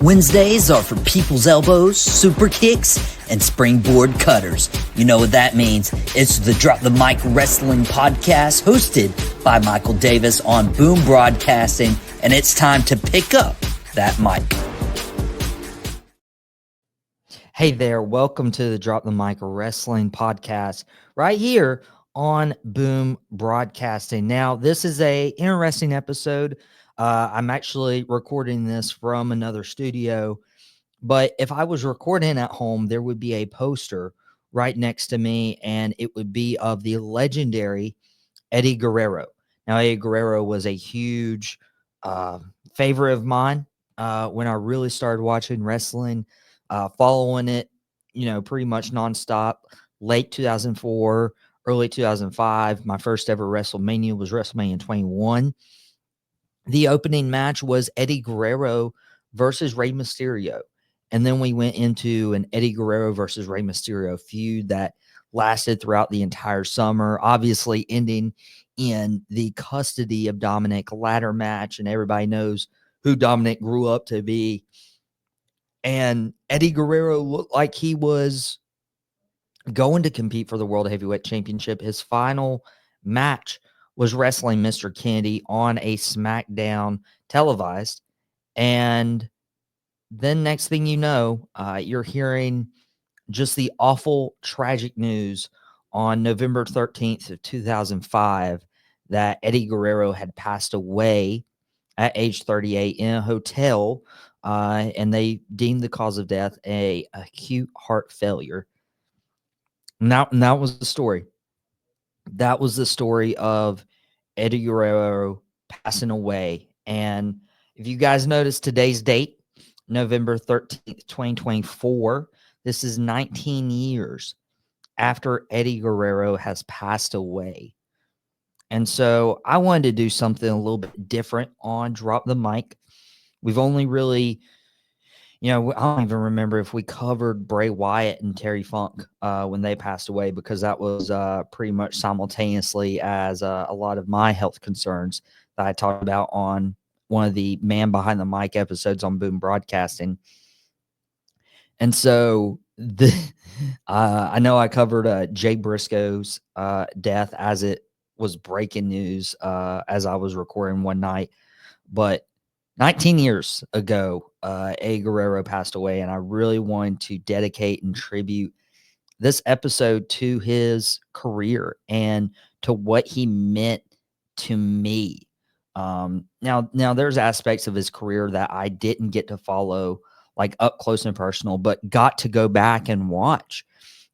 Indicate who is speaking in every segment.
Speaker 1: Wednesdays are for people's elbows, super kicks, and springboard cutters. You know what that means. It's the Drop the Mic Wrestling Podcast hosted by Michael Davis on Boom Broadcasting, and it's time to pick up that mic. Hey there, welcome to the Drop the Mic Wrestling Podcast right here on Boom Broadcasting. Now, this is a interesting episode. I'm actually recording this from another studio, but if I was recording at home, there would be a poster right next to me, and it would be of the legendary Eddie Guerrero. Now, Eddie Guerrero was a huge favorite of mine when I really started watching wrestling, following it, pretty much nonstop. Late 2004, early 2005, my first ever WrestleMania was WrestleMania 21. The opening match was Eddie Guerrero versus Rey Mysterio. And then we went into an Eddie Guerrero versus Rey Mysterio feud that lasted throughout the entire summer, obviously ending in the custody of Dominic ladder match. And everybody knows who Dominic grew up to be. And Eddie Guerrero looked like he was going to compete for the World Heavyweight Championship. His final match was wrestling Mr. Kennedy on a SmackDown televised. And then next thing you know, you're hearing just the awful, tragic news on November 13th of 2005 that Eddie Guerrero had passed away at age 38 in a hotel, and they deemed the cause of death a acute heart failure. And that was the story. That was the story of Eddie Guerrero passing away. And if you guys notice today's date, November 13th, 2024, this is 19 years after Eddie Guerrero has passed away. And so I wanted to do something a little bit different on Drop the Mic. We've only really, I don't even remember if we covered Bray Wyatt and Terry Funk when they passed away, because that was pretty much simultaneously as a lot of my health concerns that I talked about on one of the Man Behind the Mic episodes on Boom Broadcasting. And so I know I covered Jay Briscoe's death as it was breaking news as I was recording one night. But 19 years ago, Eddie Guerrero passed away, and I really wanted to dedicate and tribute this episode to his career and to what he meant to me. Now there's aspects of his career that I didn't get to follow like up close and personal, but got to go back and watch.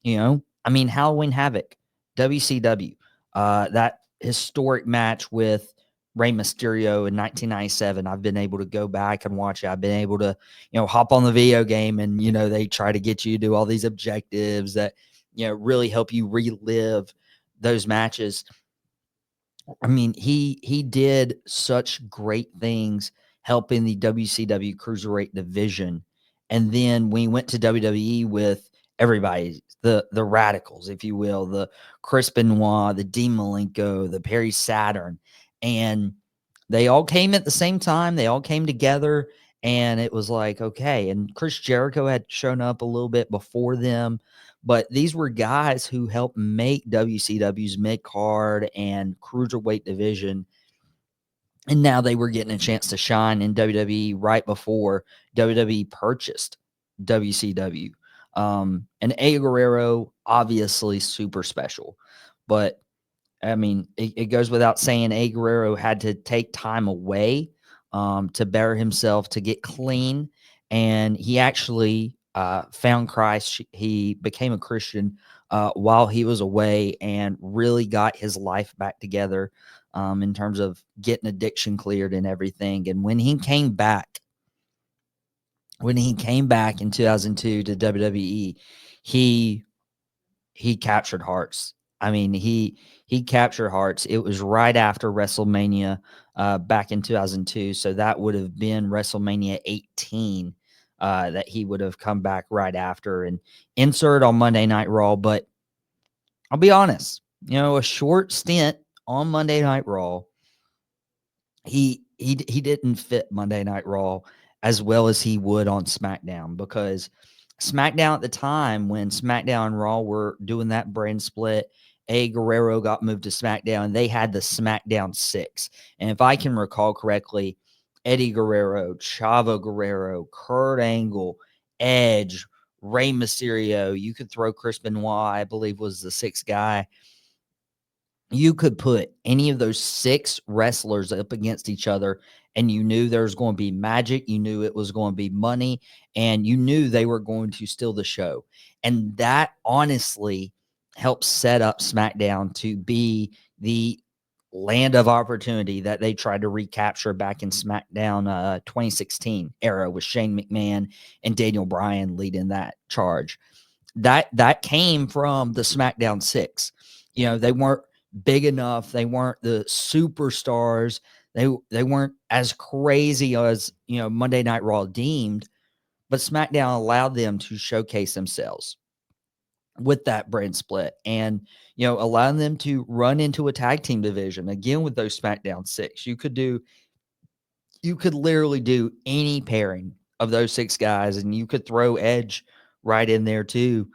Speaker 1: Halloween Havoc, WCW, that historic match with Rey Mysterio in 1997. I've been able to go back and watch it. I've been able to, hop on the video game, and, they try to get you to do all these objectives that, really help you relive those matches. I mean, he did such great things helping the WCW Cruiserweight division. And then when he went to WWE with everybody, the Radicals, if you will, the Chris Benoit, the Dean Malenko, the Perry Saturn, and they all came at the same time. They all came together, and it was like, okay. And Chris Jericho had shown up a little bit before them, but these were guys who helped make WCW's mid-card and cruiserweight division. And now they were getting a chance to shine in WWE right before WWE purchased WCW. And Eddie Guerrero, obviously super special. But, I mean, it goes without saying, Eddie Guerrero had to take time away to better himself, to get clean. And he actually found Christ. He became a Christian while he was away, and really got his life back together in terms of getting addiction cleared and everything. And when he came back in 2002 to WWE, he captured hearts. I mean, he captured hearts. It was right after WrestleMania back in 2002. So that would have been WrestleMania 18 that he would have come back right after and insert on Monday Night Raw. But I'll be honest, a short stint on Monday Night Raw, he didn't fit Monday Night Raw as well as he would on SmackDown, because SmackDown at the time, when SmackDown and Raw were doing that brand split, Eddie Guerrero got moved to SmackDown. They had the SmackDown 6. And if I can recall correctly, Eddie Guerrero, Chavo Guerrero, Kurt Angle, Edge, Rey Mysterio, you could throw Chris Benoit, I believe was the 6th guy. You could put any of those 6 wrestlers up against each other, and you knew there was going to be magic. You knew it was going to be money, and you knew they were going to steal the show. And that honestly helped set up SmackDown to be the land of opportunity that they tried to recapture back in SmackDown 2016 era with Shane McMahon and Daniel Bryan leading that charge. That came from the SmackDown 6. They weren't big enough. They weren't the superstars. They weren't as crazy as, Monday Night Raw deemed, but SmackDown allowed them to showcase themselves with that brand split, and, allowing them to run into a tag team division again with those SmackDown 6. You could literally do any pairing of those 6 guys, and you could throw Edge right in there too,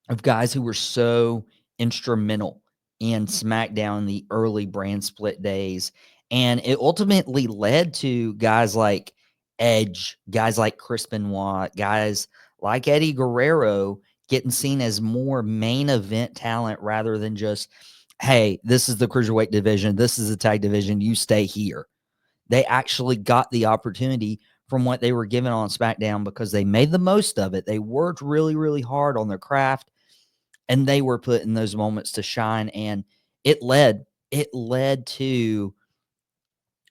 Speaker 1: of guys who were so instrumental in SmackDown in the early brand split days. And it ultimately led to guys like Edge, guys like Chris Benoit, guys like Eddie Guerrero getting seen as more main event talent rather than just, hey, this is the cruiserweight division, this is the tag division, you stay here. They actually got the opportunity from what they were given on SmackDown because they made the most of it. They worked really, really hard on their craft, and they were put in those moments to shine, and it led to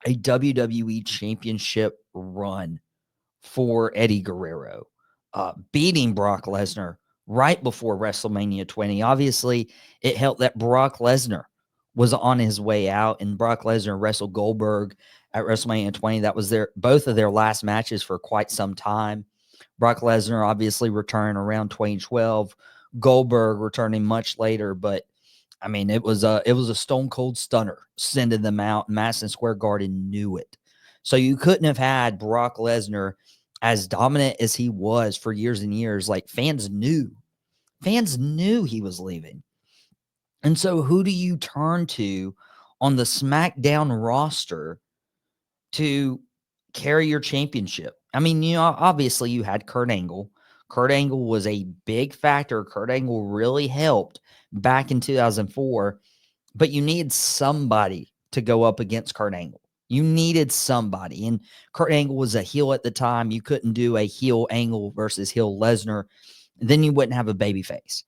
Speaker 1: a WWE championship run for Eddie Guerrero, beating Brock Lesnar right before WrestleMania 20. Obviously, it helped that Brock Lesnar was on his way out, and Brock Lesnar wrestled Goldberg at WrestleMania 20. That was both of their last matches for quite some time. Brock Lesnar obviously returning around 2012, Goldberg returning much later, but I mean, it was a stone cold stunner sending them out. Madison Square Garden knew it. So you couldn't have had Brock Lesnar as dominant as he was for years and years. Like, fans knew he was leaving. And so who do you turn to on the SmackDown roster to carry your championship? I mean, obviously you had Kurt Angle. Kurt Angle was a big factor. Kurt Angle really helped back in 2004, but you needed somebody to go up against Kurt Angle. You needed somebody. And Kurt Angle was a heel at the time. You couldn't do a heel Angle versus heel Lesnar. Then you wouldn't have a baby face.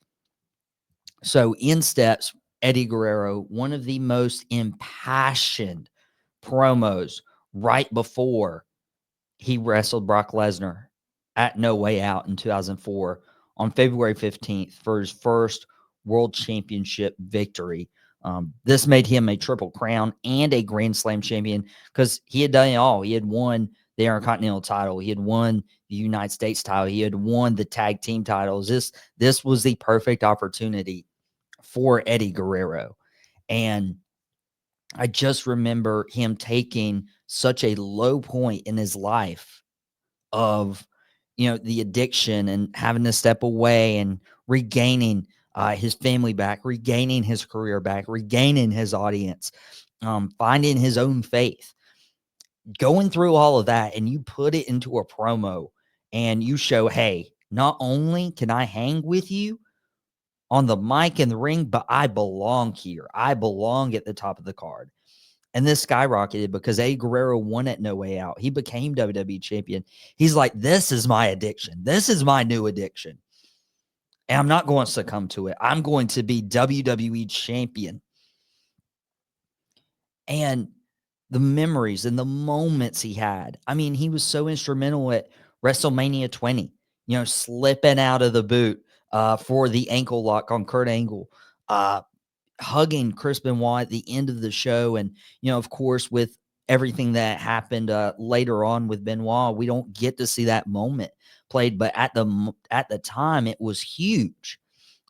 Speaker 1: So in steps Eddie Guerrero, one of the most impassioned promos right before he wrestled Brock Lesnar at No Way Out in 2004 on February 15th for his first world championship victory. This made him a Triple Crown and a Grand Slam champion because he had done it all. He had won the Intercontinental title. He had won the United States title. He had won the tag team titles. This was the perfect opportunity for Eddie Guerrero. And I just remember him taking such a low point in his life of, the addiction and having to step away and regaining his family back, regaining his career back, regaining his audience, finding his own faith, going through all of that. And you put it into a promo and you show, hey, not only can I hang with you on the mic and the ring, but I belong here. I belong at the top of the card. And this skyrocketed because Eddie Guerrero won at No Way Out. He became WWE champion. He's like, this is my addiction. This is my new addiction. And I'm not going to succumb to it. I'm going to be WWE champion. And the memories and the moments he had. I mean, he was so instrumental at WrestleMania 20, slipping out of the boot for the ankle lock on Kurt Angle, hugging Chris Benoit at the end of the show. And, of course, with everything that happened later on with Benoit, we don't get to see that moment played. But at the time, it was huge.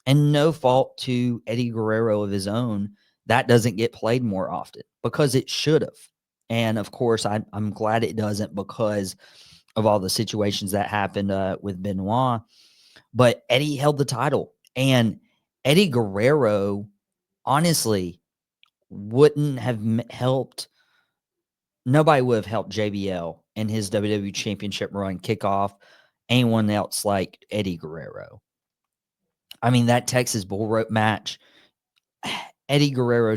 Speaker 1: And no fault to Eddie Guerrero of his own. That doesn't get played more often because it should have. And of course, I'm glad it doesn't because of all the situations that happened with Benoit. But Eddie held the title, and Eddie Guerrero, honestly, wouldn't have helped. Nobody would have helped JBL in his WWE Championship run kick off anyone else like Eddie Guerrero. I mean, that Texas Bull Rope match, Eddie Guerrero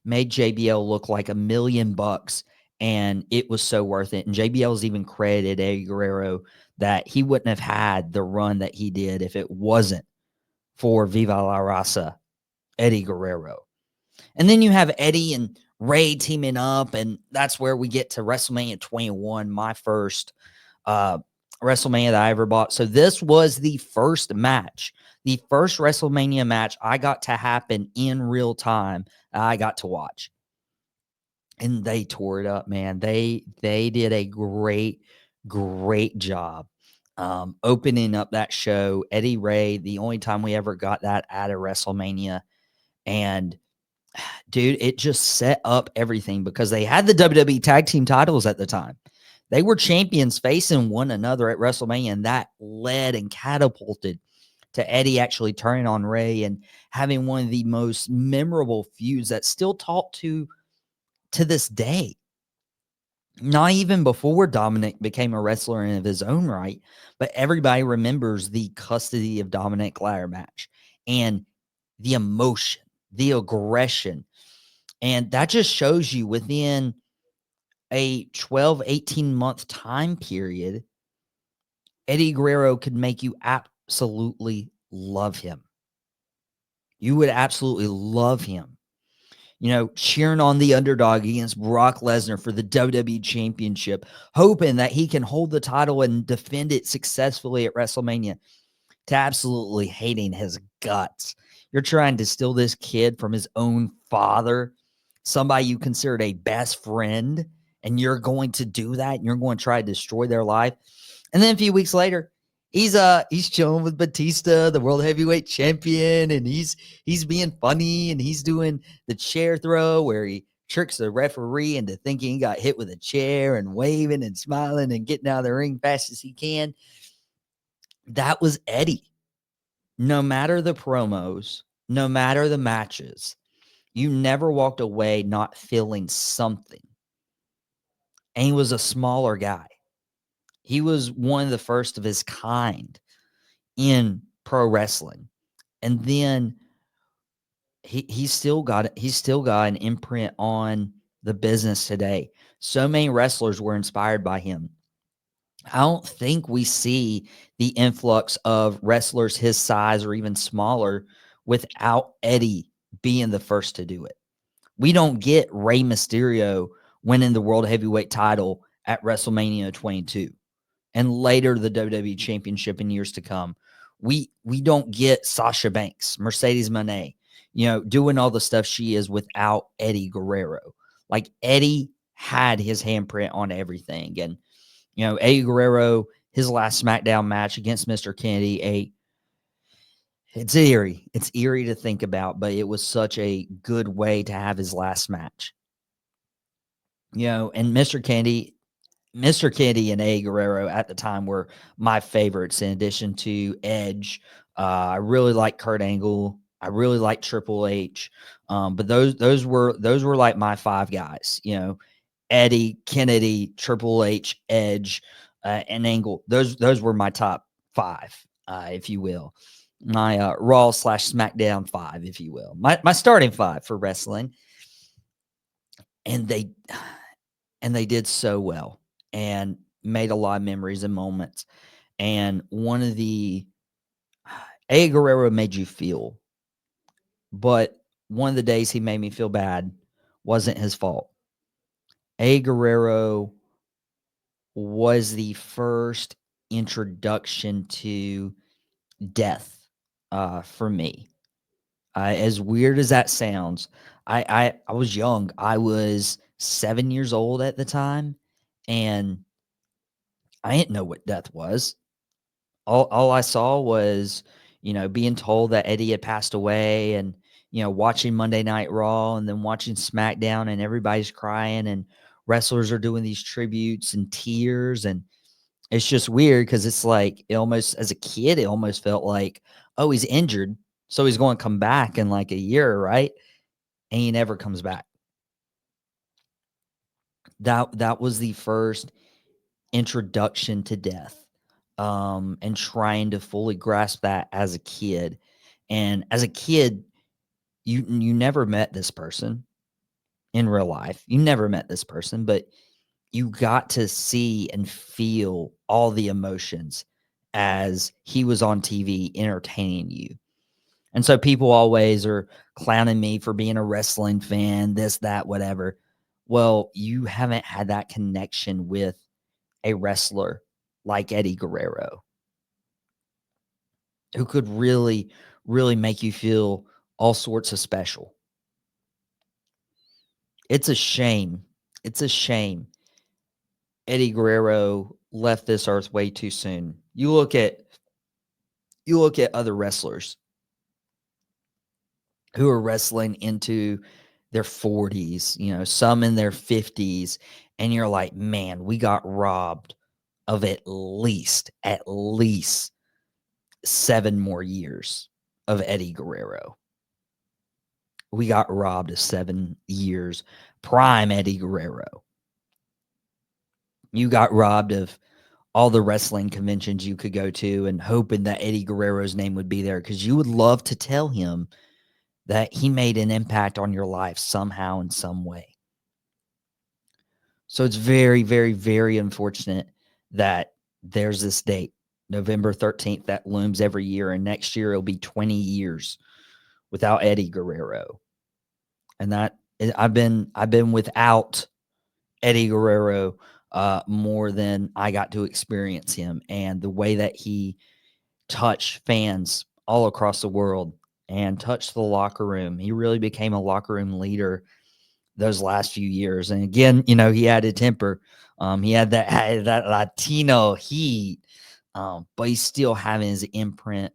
Speaker 1: made JBL look like $1,000,000, and it was so worth it. And JBL's even credited Eddie Guerrero that he wouldn't have had the run that he did if it wasn't for Viva la Raza, Eddie Guerrero. And then you have Eddie and Ray teaming up, and that's where we get to WrestleMania 21, my first WrestleMania that I ever bought. So this was the first WrestleMania match I got to happen in real time. I got to watch, and they tore it up, man. They did a great job opening up that show. Eddie Ray, the only time we ever got that at a WrestleMania, and dude, it just set up everything because they had the WWE tag team titles at the time. They were champions facing one another at WrestleMania, and that led and catapulted to Eddie actually turning on Ray and having one of the most memorable feuds that's still talked to this day. Not even before Dominic became a wrestler in his own right, but everybody remembers the custody of Dominic ladder match and the emotion, the aggression. And that just shows you within a 12, 18-month time period, Eddie Guerrero could make you absolutely love him. You would absolutely love him. You know, cheering on the underdog against Brock Lesnar for the WWE Championship, hoping that he can hold the title and defend it successfully at WrestleMania, to absolutely hating his guts. You're trying to steal this kid from his own father, somebody you considered a best friend, and you're going to do that, and you're going to try to destroy their life. And then a few weeks later, he's chilling with Batista, the world heavyweight champion, and he's being funny, and he's doing the chair throw where he tricks the referee into thinking he got hit with a chair and waving and smiling and getting out of the ring fast as he can. That was Eddie. No matter the promos, no matter the matches, you never walked away not feeling something. And he was a smaller guy. He was one of the first of his kind in pro wrestling. And then he's still got an imprint on the business today. So many wrestlers were inspired by him. I don't think we see the influx of wrestlers his size or even smaller without Eddie being the first to do it. We don't get Rey Mysterio winning the World Heavyweight title at WrestleMania 22 and later the WWE Championship in years to come. We don't get Sasha Banks, Mercedes Moné, doing all the stuff she is without Eddie Guerrero. Like, Eddie had his handprint on everything. And Eddie Guerrero, his last SmackDown match against Mr. Kennedy, it's eerie. It's eerie to think about, but it was such a good way to have his last match. And Mr. Kennedy and Eddie Guerrero at the time were my favorites in addition to Edge. I really like Kurt Angle. I really like Triple H. But those were like my five guys, Eddie, Kennedy, Triple H, Edge, and Angle. Those were my top five, if you will. My Raw / SmackDown five, if you will. My starting five for wrestling. And they did so well and made a lot of memories and moments. And one of the Eddie Guerrero made you feel, but one of the days he made me feel bad wasn't his fault. Eddie Guerrero was the first introduction to death for me. As weird as that sounds, I was young. I was 7 years old at the time, and I didn't know what death was. All I saw was, being told that Eddie had passed away, and watching Monday Night Raw and then watching SmackDown, and everybody's crying and wrestlers are doing these tributes and tears, and it's just weird because it's like it almost as a kid, it almost felt like, oh, he's injured, so he's going to come back in like a year, right? And he never comes back. That was the first introduction to death, and trying to fully grasp that as a kid. And as a kid, you never met this person in real life. You never met this person, but you got to see and feel all the emotions as he was on TV entertaining you. And so people always are clowning me for being a wrestling fan, this, that, whatever. Well, you haven't had that connection with a wrestler like Eddie Guerrero, who could really, really make you feel all sorts of special. It's a shame. It's a shame Eddie Guerrero left this earth way too soon. You look at other wrestlers who are wrestling into their 40s, some in their 50s, and you're like, "Man, we got robbed of at least 7 more years of Eddie Guerrero. We got robbed of 7 years prime Eddie Guerrero. You got robbed of all the wrestling conventions you could go to and hoping that Eddie Guerrero's name would be there because you would love to tell him that he made an impact on your life somehow in some way. So it's very, very, very unfortunate that there's this date, November 13th, that looms every year, and next year it'll be 20 years without Eddie Guerrero. And I've been without Eddie Guerrero more than I got to experience him, and the way that he touched fans all across the world and touched the locker room. He really became a locker room leader those last few years. And again, he had a temper. He had that Latino heat, but he's still having his imprint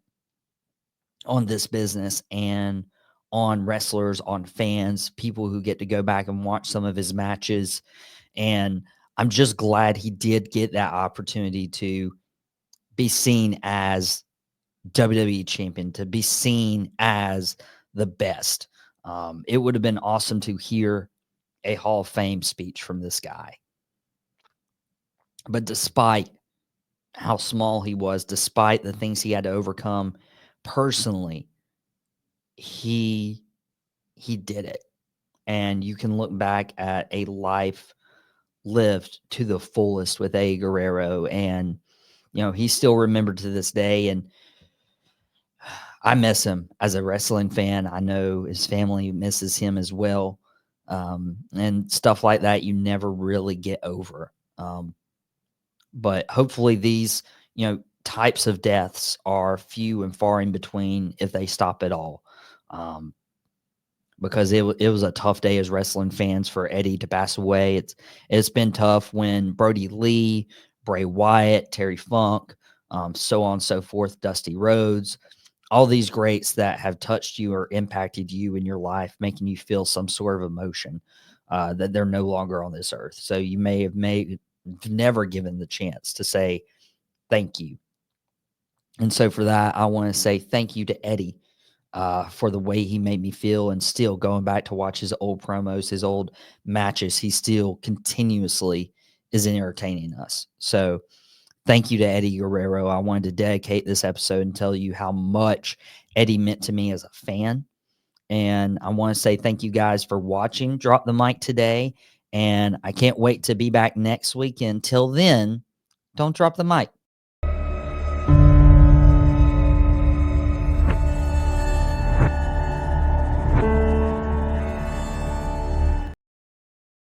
Speaker 1: on this business and on wrestlers, on fans, people who get to go back and watch some of his matches. And I'm just glad he did get that opportunity to be seen as WWE champion, to be seen as the best. It would have been awesome to hear a Hall of Fame speech from this guy. But despite how small he was, despite the things he had to overcome personally, he did it. And you can look back at a life lived to the fullest with Eddie Guerrero, and he's still remembered to this day. And I miss him as a wrestling fan. I know his family misses him as well. And stuff like that you never really get over. But hopefully these, types of deaths are few and far in between if they stop at all. Because it was a tough day as wrestling fans for Eddie to pass away. It's been tough when Brody Lee, Bray Wyatt, Terry Funk, so on and so forth, Dusty Rhodes, all these greats that have touched you or impacted you in your life, making you feel some sort of emotion, that they're no longer on this earth. So you may have never given the chance to say thank you. And so for that, I want to say thank you to Eddie, for the way he made me feel, and still going back to watch his old promos, his old matches, he still continuously is entertaining us. So thank you to Eddie Guerrero. I wanted to dedicate this episode and tell you how much Eddie meant to me as a fan. And I want to say thank you guys for watching Drop the Mic today. And I can't wait to be back next week. Until then, don't drop the mic.